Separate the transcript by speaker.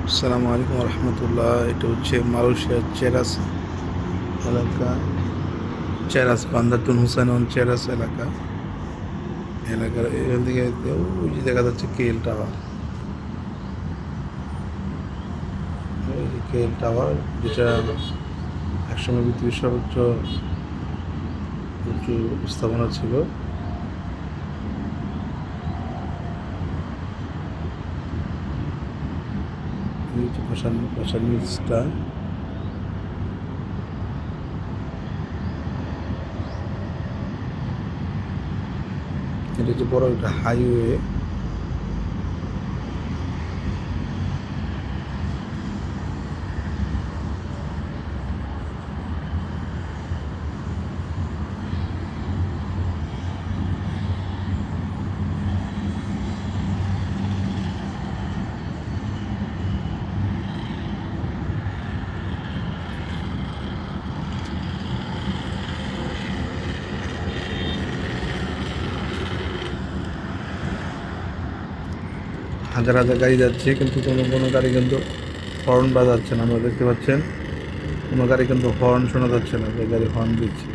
Speaker 1: আসসালামু আলাইকুম রহমতুল্লাহ। এটা হচ্ছে মালয়েশিয়ার চেরাস এলাকা, চেরাস বান্দারতুন হুসাইন চেরাস এলাকার এখান থেকে ওই যে দেখা যাচ্ছে কেএল টাওয়ার। ওই যে কেএল টাওয়ার, যেটা একসময় পৃথিবীর সর্বোচ্চ উঁচু স্থাপনা ছিল। এই হচ্ছে ভাষার নিচটা। এটা হচ্ছে বড় একটা হাইওয়ে। হাজার হাজার গাড়ি যাচ্ছে, কিন্তু কোনো কোনো গাড়ি কিন্তু হর্ন বাজাচ্ছে না। আমরা দেখতে পাচ্ছেন কোনো গাড়ি কিন্তু হর্ন শোনা যাচ্ছে না, যে গাড়ি হর্ন দিচ্ছে।